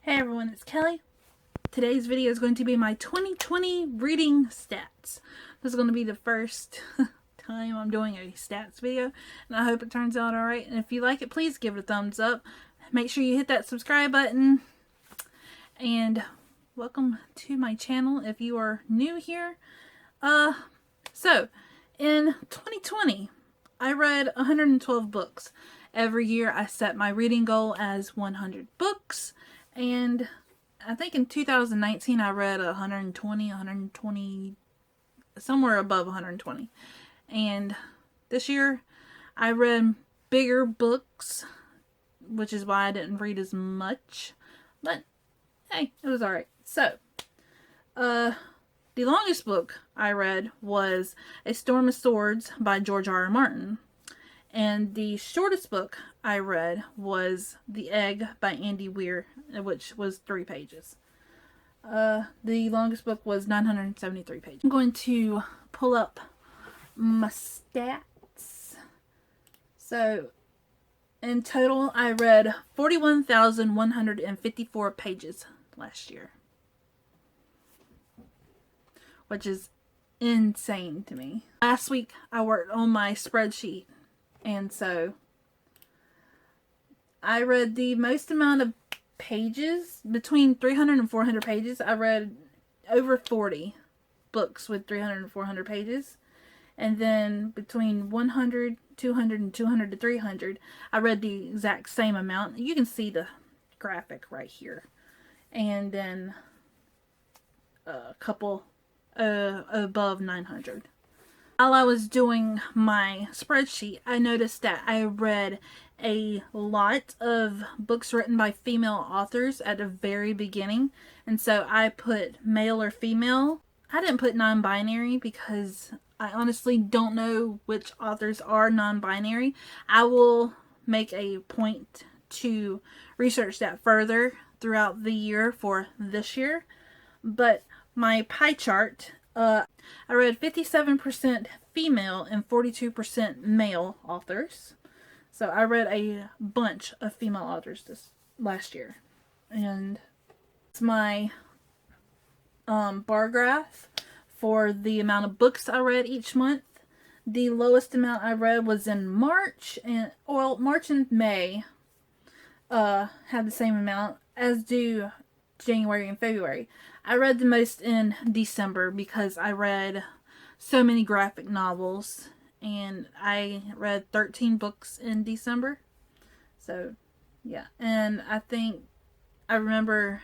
Hey everyone, it's Kelly. Today's video is going to be my 2020 reading stats. This is going to be the first time I'm doing a stats video, and I hope it turns out alright. And if you like it, please give it a thumbs up. Make sure you hit that subscribe button. And welcome to my channel if you are new here. So, in 2020, I read 112 books. Every year I set my reading goal as 100 books. And I think in 2019 I read 120, somewhere above 120. And this year I read bigger books, which is why I didn't read as much. But hey, it was alright. So, the longest book I read was A Storm of Swords by George R. R. Martin. And the shortest book I read was The Egg by Andy Weir, which was 3 pages. The longest book was 973 pages. I'm going to pull up my stats. So, in total, I read 41,154 pages last year. Which is insane to me. Last week, I worked on my spreadsheet. And so, I read the most amount of pages, between 300 and 400 pages. I read over 40 books with 300 and 400 pages. And then between 100, 200, and 200 to 300, I read the exact same amount. You can see the graphic right here. And then a couple above 900. While I was doing my spreadsheet, I noticed that I read a lot of books written by female authors at the very beginning. And so I put male or female. I didn't put non-binary because I honestly don't know which authors are non-binary. I will make a point to research that further throughout the year for this year. But my pie chart, I read 57% female and 42% male authors. So I read a bunch of female authors this last year. And it's my bar graph for the amount of books I read each month. The lowest amount I read was in March, and March and May had the same amount, as do January and February. I read the most in December because I read so many graphic novels, and I read 13 books in December. So, yeah. And I think I remember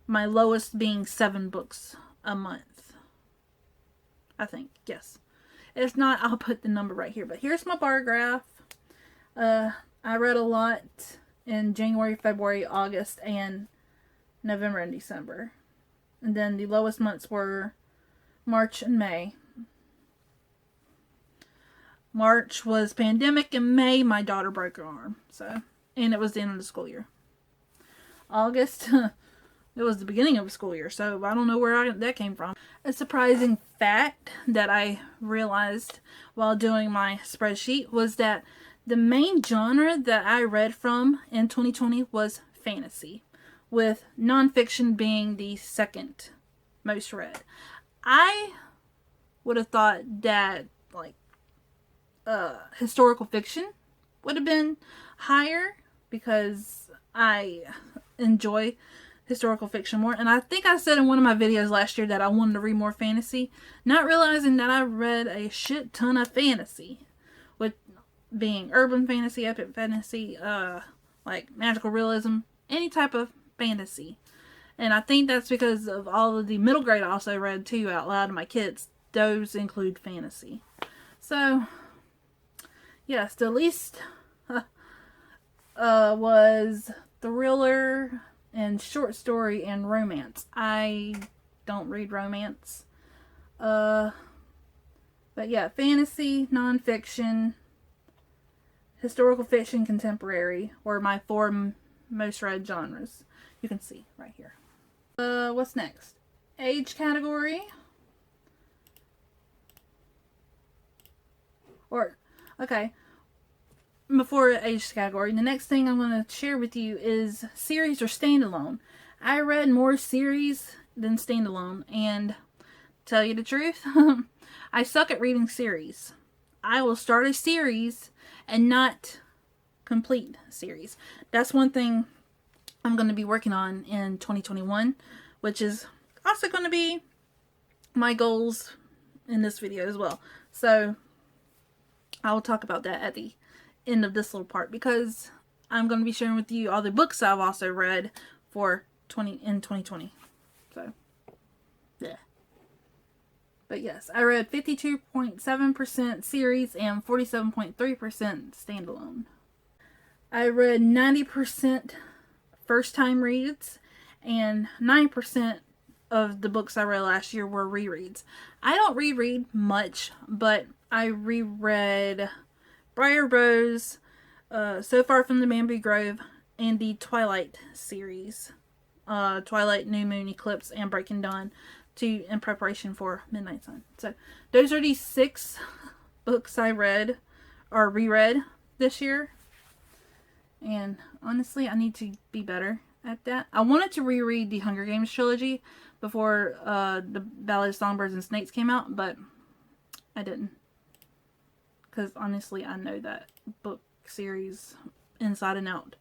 my lowest being 7 books a month. I think, yes. If not, I'll put the number right here. But here's my bar graph. I read a lot in January, February, August, and November and December. And then the lowest months were March and May. March was pandemic, and May my daughter broke her arm. So, and it was the end of the school year. August, it was the beginning of the school year, so I don't know where that came from. A surprising fact that I realized while doing my spreadsheet was that the main genre that I read from in 2020 was fantasy, with nonfiction being the second most read. I would have thought that like historical fiction would have been higher because I enjoy historical fiction more. And I think I said in one of my videos last year that I wanted to read more fantasy, not realizing that I read a shit ton of fantasy, with being urban fantasy, epic fantasy, like magical realism, any type of fantasy. And I think that's because of all of the middle grade I also read too out loud to my kids. Those include fantasy. So, yes, the least was thriller and short story and romance. I don't read romance. But yeah, fantasy, nonfiction, historical fiction, contemporary were my 4 most read genres. You can see right here. What's next? Age category. Okay. before age category, the next thing I'm going to share with you is series or standalone. I read more series than standalone, and tell you the truth, I suck at reading series. I will start a series and not complete series. That's one thing I'm going to be working on in 2021, which is also going to be my goals in this video as well. So I will talk about that at the end of this little part, because I'm going to be sharing with you all the books I've also read for 2020. So yeah. But yes, I read 52.7% series and 47.3% standalone. I read 90% first time reads, and 9% of the books I read last year were rereads. I don't reread much, but I reread Briar Rose, So Far from the Bamboo Grove, and the Twilight series. Twilight, New Moon, Eclipse, and Breaking Dawn in preparation for Midnight Sun. So those are the 6 books I read or reread this year. And honestly, I need to be better at that. I wanted to reread the Hunger Games trilogy before the Ballad of Songbirds and Snakes came out, but I didn't. Because honestly, I know that book series inside and out.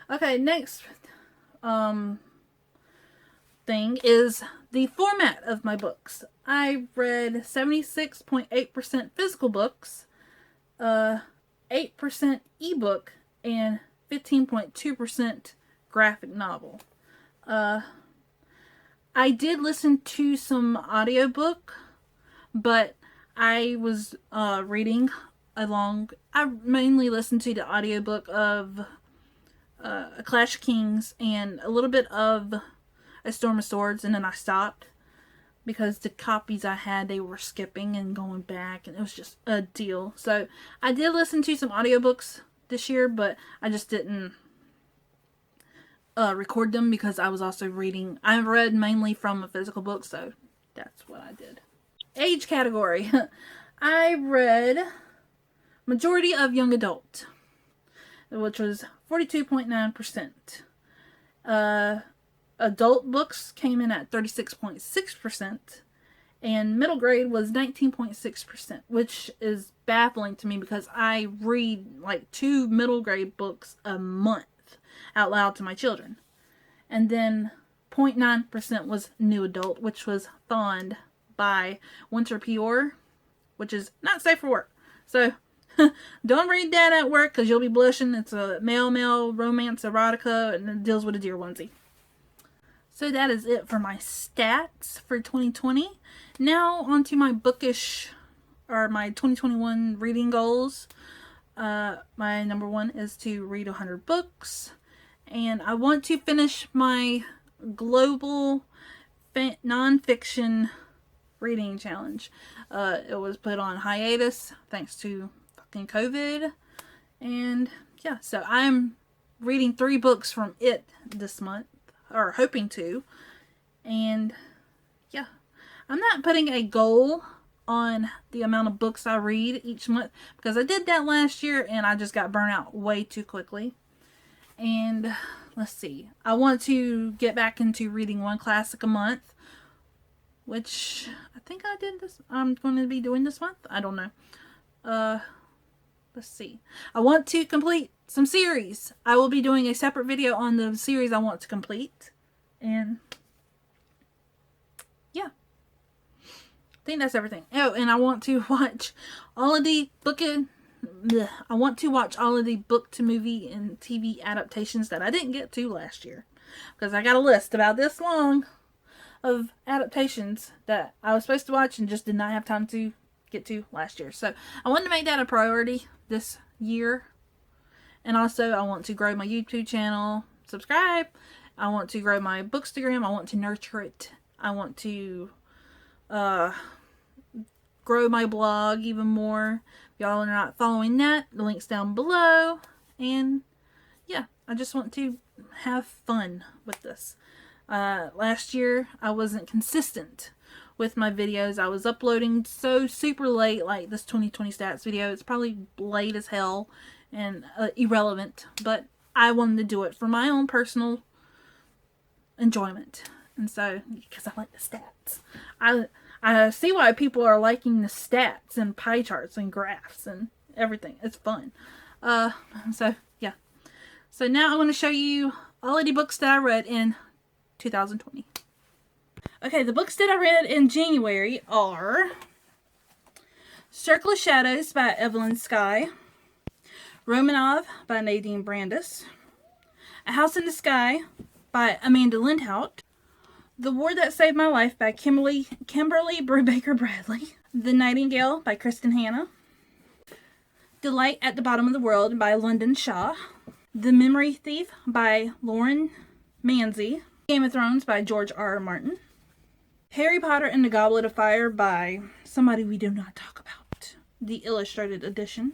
Okay, next thing is the format of my books. I read 76.8% physical books, 8% ebook, and 15.2% graphic novel. I did listen to some audiobook, but I was reading along. I mainly listened to the audiobook of A Clash of Kings and a little bit of A Storm of Swords, and then I stopped because the copies I had, they were skipping and going back, and it was just a deal. So I did listen to some audiobooks this year, but I just didn't record them because I was also reading. I read mainly from a physical book, so that's what I did. Age category. I read majority of young adult, which was 42.9%. Adult books came in at 36.6%, and middle grade was 19.6%, which is baffling to me because I read like 2 middle grade books a month out loud to my children. And then 0.9% was new adult, which was Fawned by Winter Pior, which is not safe for work. So don't read that at work because you'll be blushing. It's a male romance erotica, and it deals with a deer onesie. So that is it for my stats for 2020. Now on to my bookish, or my 2021 reading goals. My number 1 is to read 100 books. And I want to finish my global non-fiction reading challenge. It was put on hiatus thanks to fucking COVID. And yeah, so I'm reading 3 books from it this month, or hoping to. And yeah, I'm not putting a goal on the amount of books I read each month, because I did that last year and I just got burnt out way too quickly. And let's see, I want to get back into reading 1 classic a month, which I think I did this. I'm going to be doing this month. I don't know. Let's see. I want to complete some series. I will be doing a separate video on the series I want to complete. And yeah, I think that's everything. Oh, and I want to watch all of the book to movie and TV adaptations that I didn't get to last year, because I got a list about this long of adaptations that I was supposed to watch and just did not have time to get to last year. So I wanted to make that a priority this year. And also I want to grow my YouTube channel. Subscribe. I want to grow my Bookstagram. I want to nurture it. I want to grow my blog even more. If y'all are not following that, the link's down below. And yeah, I just want to have fun with this. Last year I wasn't consistent with my videos. I was uploading so super late, like this 2020 stats video. It's probably late as hell, and irrelevant, but I wanted to do it for my own personal enjoyment. And so, because I like the stats. I see why people are liking the stats and pie charts and graphs and everything. It's fun. So, yeah. So now I want to show you all of the books that I read in 2020. Okay, the books that I read in January are Circle of Shadows by Evelyn Skye, Romanov by Nadine Brandis, A House in the Sky by Amanda Lindhout, The War That Saved My Life by Kimberly Brubaker Bradley, The Nightingale by Kristen Hanna, Delight at the Bottom of the World by London Shaw, The Memory Thief by Lauren Manzi, Game of Thrones by George R. R. Martin, Harry Potter and the Goblet of Fire by somebody we do not talk about, the Illustrated Edition,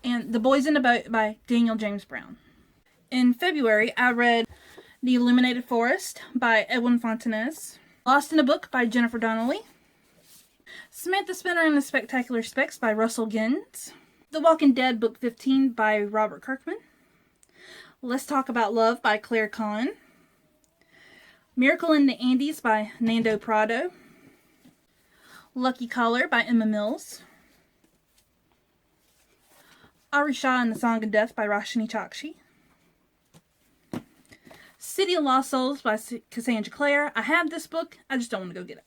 and The Boys in the Boat by Daniel James Brown. In February, I read The Illuminated Forest by Edwin Fontanez, Lost in a Book by Jennifer Donnelly, Samantha Spinner and the Spectacular Specs by Russell Gins, The Walking Dead Book 15 by Robert Kirkman, Let's Talk About Love by Claire Kahn, Miracle in the Andes by Nando Prado, Lucky Collar by Emma Mills, Ari Shah and the Song of Death by Roshani Chokshi, City of Lost Souls by Cassandra Clare. I have this book, I just don't want to go get it.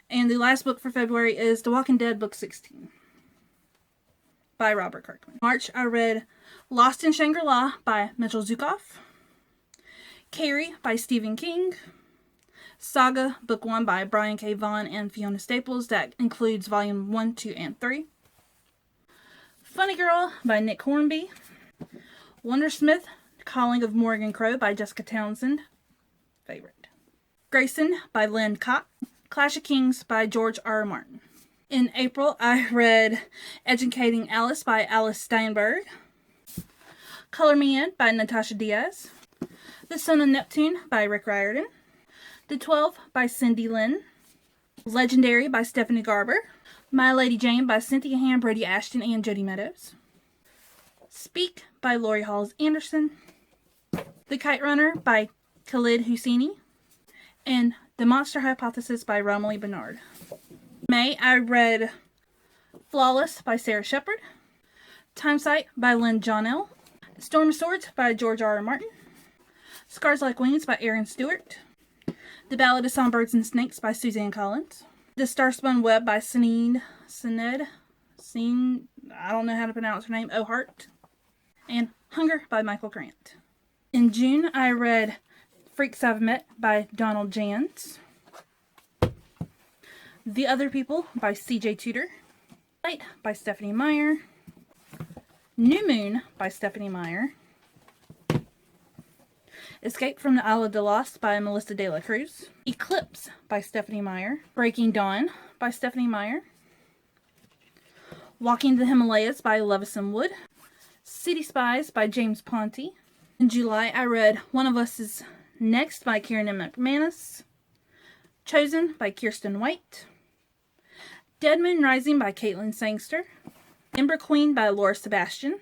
And the last book for February is The Walking Dead Book 16 by Robert Kirkman. March, I read Lost in Shangri-La by Mitchell Zukoff, Carrie by Stephen King, Saga Book 1 by Brian K. Vaughan and Fiona Staples. That includes Volume 1, 2, and 3. Funny Girl by Nick Hornby, Wondersmith, Calling of Morgan Crow by Jessica Townsend, favorite. Grayson by Lynn Kopp, Clash of Kings by George R. R. Martin. In April, I read Educating Alice by Alice Steinberg, Color Me In by Natasha Diaz, The Son of Neptune by Rick Riordan, The 12 by Cindy Lynn, Legendary by Stephanie Garber, My Lady Jane by Cynthia Ham, Brody Ashton, and Jody Meadows, Speak by Lori Halls Anderson, The Kite Runner by Khalid Hosseini, and The Monster Hypothesis by Romilly Bernard. May, I read Flawless by Sarah Shepard, Time Sight by Lynn Johnell, Storm of Swords by George R. R. Martin, Scars Like Wings by Aaron Stewart, The Ballad of Songbirds and Snakes by Suzanne Collins, The Starspun Web by I don't know how to pronounce her name, O'Hart, and Hunger by Michael Grant. In June, I read Freaks I've Met by Donald Jans, The Other People by C.J. Tudor, Light by Stephanie Meyer, New Moon by Stephanie Meyer, Escape from the Isle de Lost by Melissa De La Cruz, Eclipse by Stephanie Meyer, Breaking Dawn by Stephanie Meyer, Walking the Himalayas by Levison Wood, City Spies by James Ponty. In July, I read One of Us Is Next by Kieran M. McManus, Chosen by Kirsten White, Dead Moon Rising by Caitlin Sangster, Ember Queen by Laura Sebastian,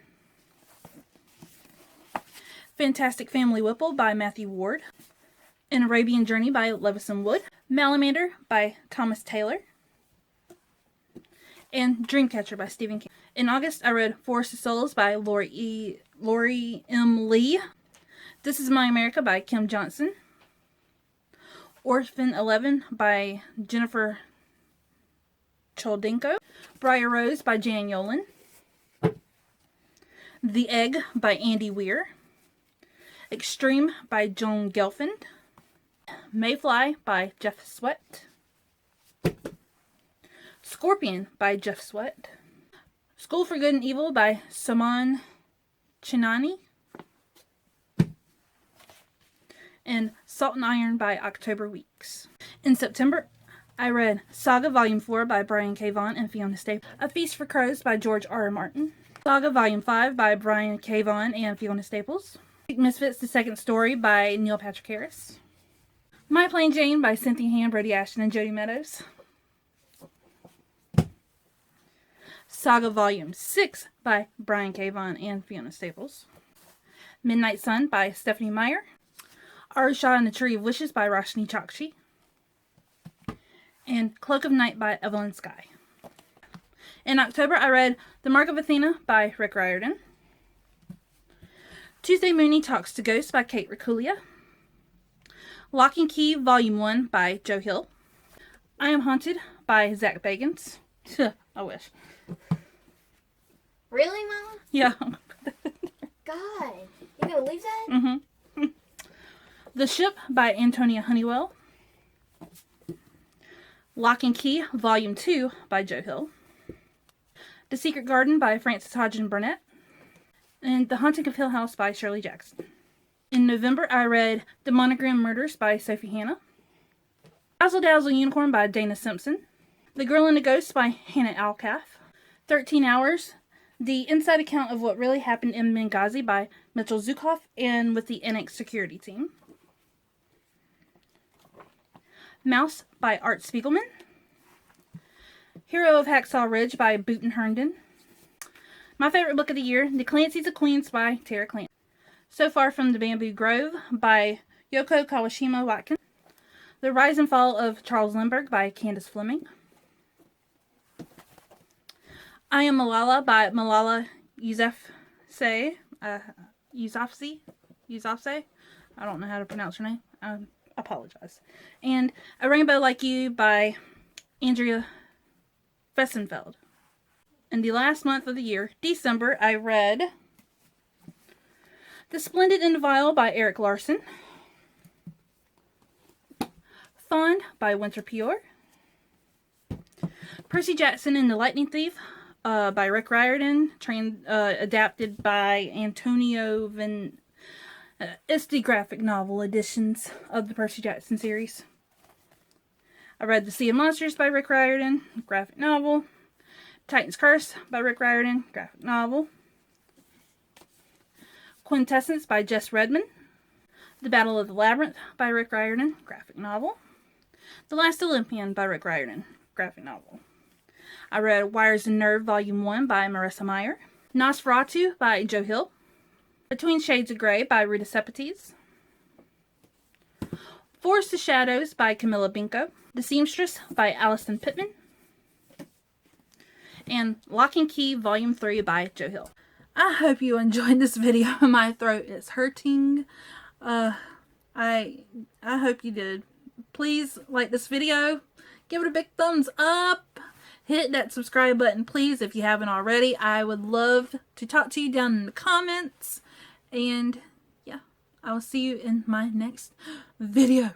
Fantastic Family Whipple by Matthew Ward, An Arabian Journey by Levison Wood, Malamander by Thomas Taylor, and Dreamcatcher by Stephen King. In August, I read Forest of Souls by Lori M. Lee, This Is My America by Kim Johnson, Orphan 11 by Jennifer Choldenko, Briar Rose by Jan Yolen, The Egg by Andy Weir, Extreme by Joan Gelfand, Mayfly by Jeff Sweat, Scorpion by Jeff Sweat, School for Good and Evil by Saman Chinani, and Salt and Iron by October Weeks. In September, I read Saga Volume 4 by Brian K. Vaughan and Fiona Staples, A Feast for Crows by George R. R. Martin, Saga Volume 5 by Brian K. Vaughan and Fiona Staples, Misfits, the Second Story by Neil Patrick Harris, My Plain Jane by Cynthia Ham, Brody Ashton, and Jody Meadows, Saga Volume 6 by Brian K. Vaughan and Fiona Staples. Midnight Sun by Stephanie Meyer. Arusha and the Tree of Wishes by Roshni Chokshi. And Cloak of Night by Evelyn Skye. In October, I read The Mark of Athena by Rick Riordan. Tuesday Mooney Talks to Ghosts by Kate Rakulia. Lock and Key Volume 1 by Joe Hill. I Am Haunted by Zach Bagans. I wish. Really, Mom? Yeah. God. You gonna leave that? Mm-hmm. The Ship by Antonia Honeywell. Lock and Key Volume 2 by Joe Hill. The Secret Garden by Frances Hodgson Burnett. And The Haunting of Hill House by Shirley Jackson. In November, I read The Monogram Murders by Sophie Hannah. Dazzle Dazzle Unicorn by Dana Simpson. The Girl and the Ghost by Hannah Alcath. 13 Hours. The Inside Account of What Really Happened in Benghazi by Mitchell Zukoff and with the Annex Security Team. Mouse by Art Spiegelman. Hero of Hacksaw Ridge by Boonton Herndon. My favorite book of the year, The Clancy's of Queens by Tara Clancy. So Far from the Bamboo Grove by Yoko Kawashima Watkins. The Rise and Fall of Charles Lindbergh by Candace Fleming. I Am Malala by Malala Yousafzai. Yousafzai. I don't know how to pronounce her name. I apologize. And A Rainbow Like You by Andrea Fessenfeld. In the last month of the year, December, I read The Splendid and the Vile by Eric Larson. Fawn by Winter Pure. Percy Jackson and the Lightning Thief by Rick Riordan, adapted by Antonio it's the graphic novel editions of the Percy Jackson series. I read The Sea of Monsters by Rick Riordan, graphic novel. Titan's Curse by Rick Riordan, graphic novel. Quintessence by Jess Redman. The Battle of the Labyrinth by Rick Riordan, graphic novel. The Last Olympian by Rick Riordan, graphic novel. I read Wires and Nerve Volume 1 by Marissa Meyer. Nosferatu by Joe Hill. Between Shades of Grey by Rita Sepetys. Forest of Shadows by Camilla Binko. The Seamstress by Alison Pittman. And Lock and Key Volume 3 by Joe Hill. I hope you enjoyed this video. My throat is hurting. I hope you did. Please like this video. Give it a big thumbs up. Hit that subscribe button, please, if you haven't already. I would love to talk to you down in the comments. And yeah, I will see you in my next video.